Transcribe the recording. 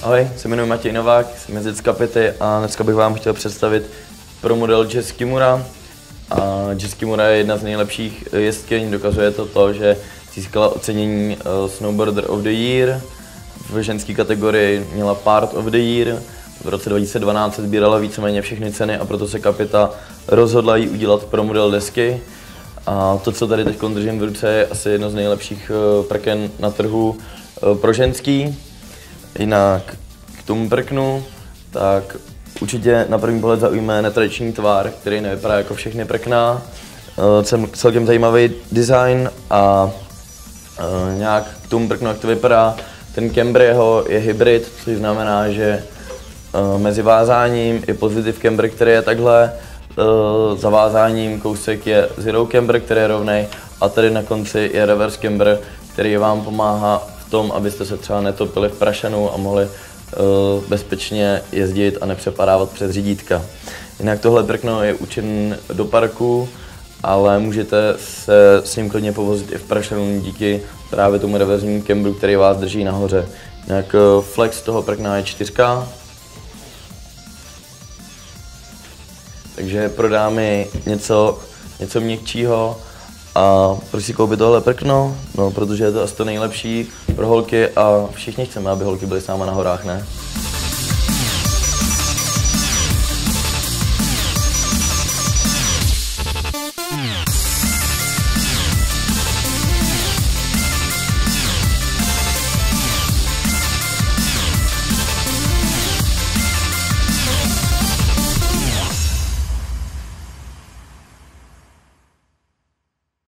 Ahoj, se jmenuji Matěj Novák, jsem z Kapity a dneska bych vám chtěl představit pro model Jazz Kimura. Jazz Kimura je jedna z nejlepších jezdkyň, dokazuje to, že získala ocenění Snowboarder of the Year, v ženské kategorii měla Part of the Year, v roce 2012 se sbírala víceméně všechny ceny a proto se Kapita rozhodla jí udělat pro model desky. A to, co tady teď držím v ruce, je asi jedno z nejlepších prken na trhu pro ženský. Jinak k tomu prknu, tak určitě na první pohled zaujme netradiční tvar, který nevypadá jako všechny prkna. Celkem zajímavý design a nějak k tomu prknu, jak to vypadá. Ten camber jeho je hybrid, což znamená, že mezi vázáním je positive camber, který je takhle, za vázáním kousek je zero camber, který je rovnej, a tady na konci je reverse camber, který vám pomáhá v tom, abyste se třeba netopili v prašenu a mohli bezpečně jezdit a nepřepadávat přes řídítka. Jinak tohle prkno je určené do parku, ale můžete se s ním klidně povozit i v prašenu díky právě tomu reverznímu camberu, který vás drží nahoře. Jinak flex toho prkna je 4. Takže pro dámy něco měkčího. A proč si koupit tohle prkno? No, protože je to asi to nejlepší pro holky a všichni chceme, aby holky byly s náma na horách, ne?